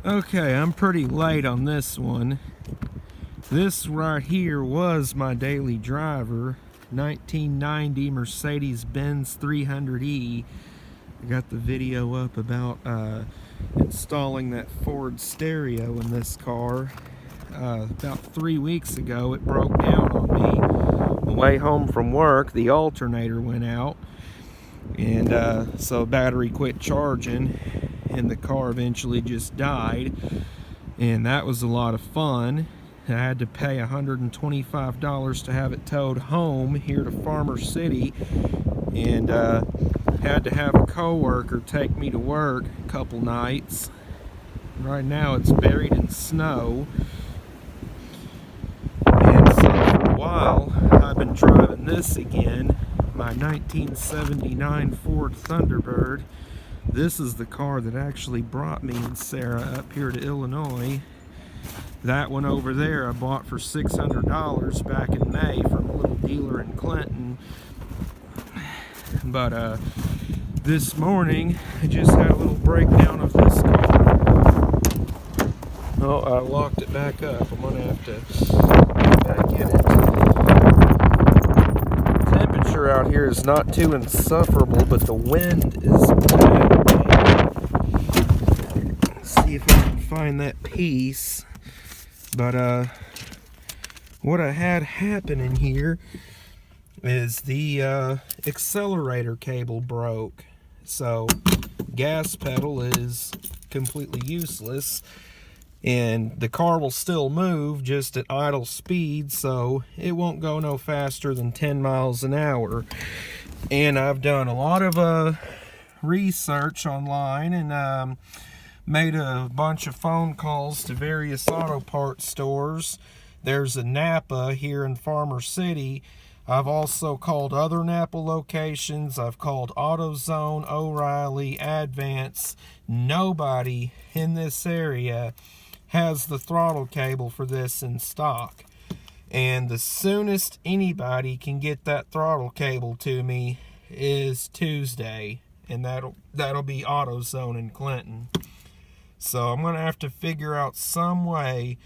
Okay, I'm pretty late on this one. This right here was my daily driver, 1990 Mercedes-Benz 300E. I got the video up about installing that Ford stereo in this car. About 3 weeks ago, it broke down on me. On the way home from work, the alternator went out, and so battery quit charging, and the car eventually just died. And that was a lot of fun. I had to pay $125 to have it towed home here to Farmer City, and had to have a co-worker take me to work a couple nights. Right now it's buried in snow, and so for a while I've been driving this again, my 1979 Ford Thunderbird. This is the car that actually brought me and Sarah up here to Illinois. That one over there I bought for $600 back in May from a little dealer in Clinton. But this morning I just had a little breakdown of this car. Oh, I locked it back up. I'm gonna have to get back in it. The temperature out here is not too insufferable, but the wind is bad. Let's see if I can find that piece. But what I had happen in here is the accelerator cable broke. So gas pedal is completely useless, and the car will still move just at idle speed, so it won't go no faster than 10 miles an hour. And I've done a lot of research online, and made a bunch of phone calls to various auto parts stores. There's a Napa here in Farmer City. I've also called other Napa locations. I've called AutoZone, O'Reilly, Advance. Nobody in this area has the throttle cable for this in stock. And the soonest anybody can get that throttle cable to me is Tuesday, and that'll be AutoZone in Clinton. So I'm going to have to figure out some way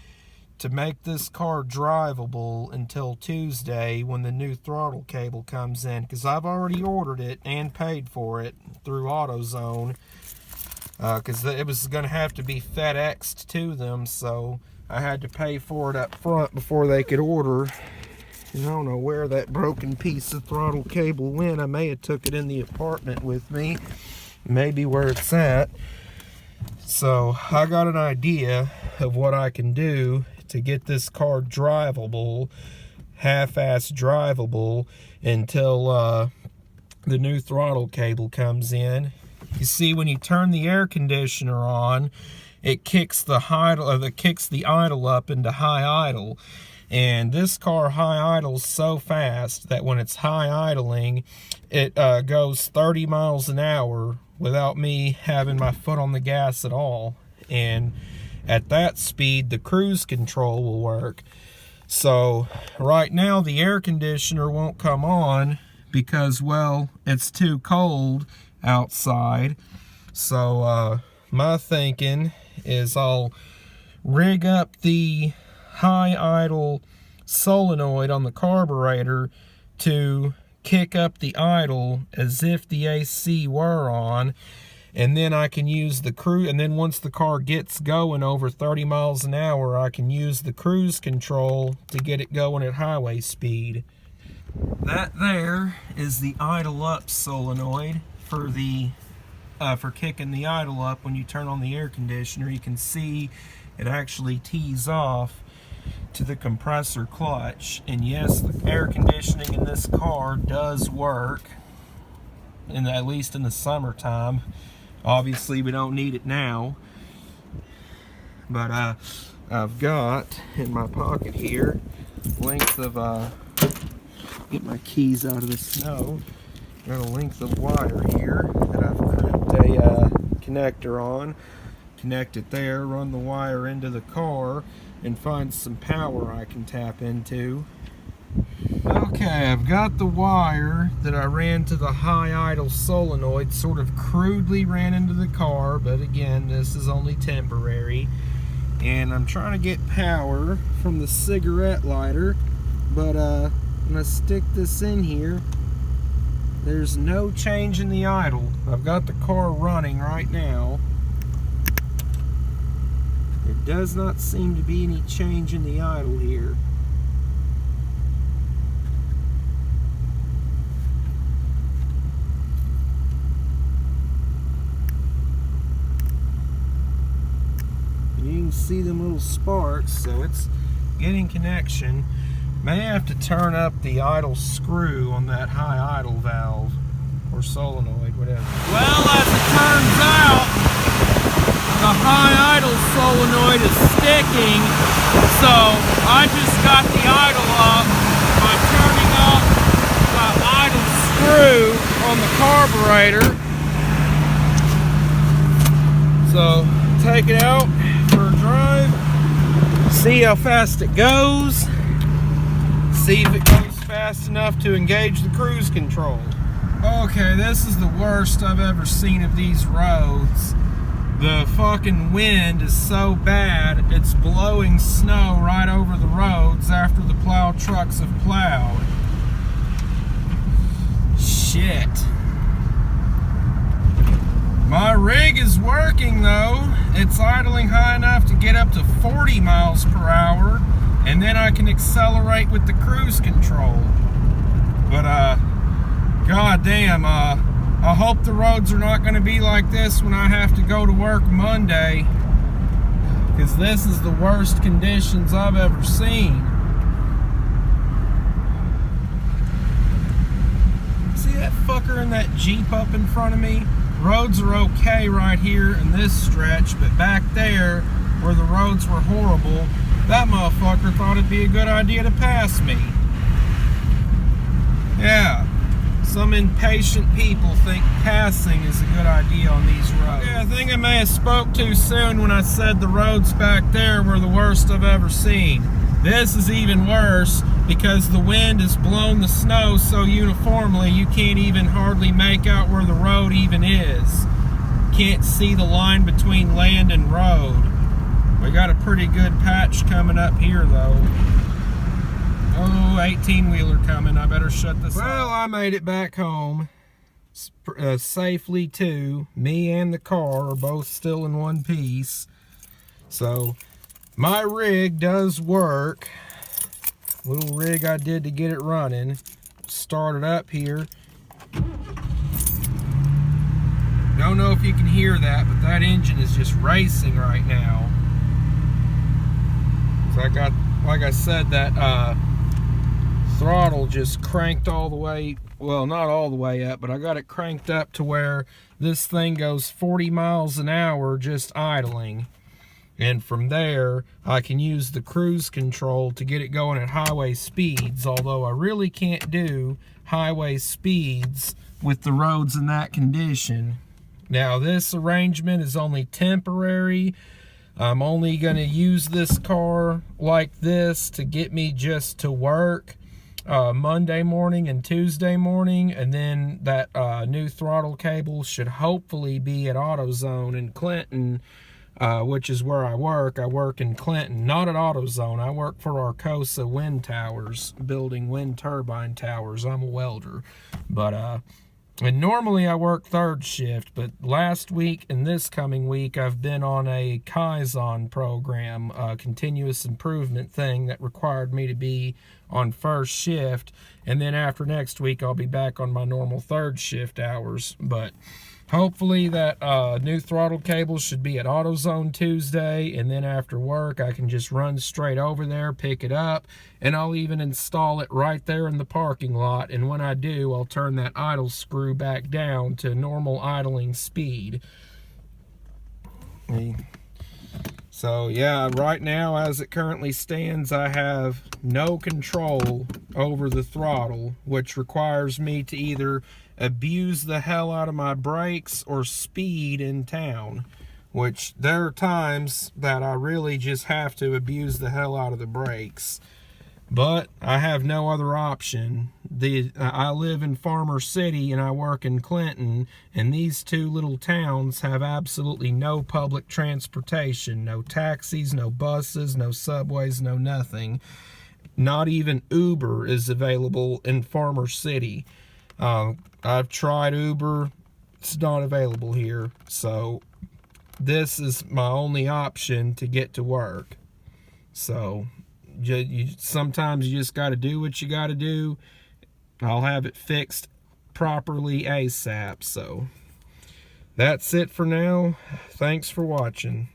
to make this car drivable until Tuesday when the new throttle cable comes in, because I've already ordered it and paid for it through AutoZone, because it was going to have to be FedExed to them, so I had to pay for it up front before they could order. And I don't know where that broken piece of throttle cable went. I may have took it in the apartment with me, maybe where it's at. So I got an idea of what I can do to get this car drivable, half-ass drivable, until the new throttle cable comes in. You see, when you turn the air conditioner on, it kicks the idle up into high idle. And this car high idles so fast that when it's high idling, it goes 30 miles an hour without me having my foot on the gas at all. And at that speed, the cruise control will work. So right now the air conditioner won't come on because, well, it's too cold outside. So my thinking is I'll rig up the high idle solenoid on the carburetor to kick up the idle as if the AC were on, and then I can use the cruise, and then once the car gets going over 30 miles an hour, I can use the cruise control to get it going at highway speed. That there is the idle up solenoid for the for kicking the idle up. When you turn on the air conditioner, you can see it actually tees off to the compressor clutch. And yes, the air conditioning in this car does work, at least in the summertime. Obviously we don't need it now, but I've got in my pocket here length of get my keys out of the snow. Got a length of wire here that I've crimped a connector on. Connect it there, run the wire into the car, and find some power I can tap into. Okay, I've got the wire that I ran to the high idle solenoid, sort of crudely ran into the car, but again, this is only temporary. And I'm trying to get power from the cigarette lighter, but when I stick this in here, there's no change in the idle. I've got the car running right now. There does not seem to be any change in the idle here. You can see them little sparks, so it's getting connection. May have to turn up the idle screw on that high idle valve or solenoid, whatever. Well, as it turns out, the high idle solenoid is sticking, so I just got the idle up by turning up the idle screw on the carburetor. So take it out for a drive, see how fast it goes, see if it goes fast enough to engage the cruise control. Okay, this is the worst I've ever seen of these roads. The fucking wind is so bad, it's blowing snow right over the roads after the plow trucks have plowed. Shit. My rig is working though. It's idling high enough to get up to 40 miles per hour, and then I can accelerate with the cruise control. But god damn, I hope the roads are not going to be like this when I have to go to work Monday, because this is the worst conditions I've ever seen. See that fucker in that Jeep up in front of me? Roads are okay right here in this stretch, but back there where the roads were horrible, that motherfucker thought it'd be a good idea to pass me. Yeah, some impatient people think passing is a good idea on these roads. Yeah, I think I may have spoke too soon when I said the roads back there were the worst I've ever seen. This is even worse because the wind has blown the snow so uniformly you can't even hardly make out where the road even is. Can't see the line between land and road. We got a pretty good patch coming up here though. Oh, 18-wheeler coming. I better shut this off. Well, I made it back home safely too. Me and the car are both still in one piece. So my rig does work. Little rig I did to get it running. Started up here. Don't know if you can hear that, but that engine is just racing right now. So I got, like I said, that throttle just cranked all the way, well, not all the way up, but I got it cranked up to where this thing goes 40 miles an hour just idling. And from there, I can use the cruise control to get it going at highway speeds, although I really can't do highway speeds with the roads in that condition. Now, this arrangement is only temporary. I'm only going to use this car like this to get me just to work Monday morning and Tuesday morning, and then that new throttle cable should hopefully be at AutoZone in Clinton, which is where I work. I work in Clinton, not at AutoZone. I work for Arcosa Wind Towers, building wind turbine towers. I'm a welder. But, and normally I work third shift, but last week and this coming week I've been on a Kaizen program, a continuous improvement thing that required me to be on first shift. And then after next week I'll be back on my normal third shift hours. But hopefully that new throttle cable should be at AutoZone Tuesday, and then after work I can just run straight over there, pick it up, and I'll even install it right there in the parking lot. And when I do, I'll turn that idle screw back down to normal idling speed. So yeah, right now as it currently stands, I have no control over the throttle, which requires me to either abuse the hell out of my brakes or speed in town, which there are times that I really just have to abuse the hell out of the brakes. But I have no other option. I live in Farmer City and I work in Clinton, and these two little towns have absolutely no public transportation. No taxis, no buses, no subways, no nothing. Not even Uber is available in Farmer City. I've tried Uber. It's not available here. So this is my only option to get to work. So sometimes you just got to do what you got to do. I'll have it fixed properly ASAP. So that's it for now. Thanks for watching.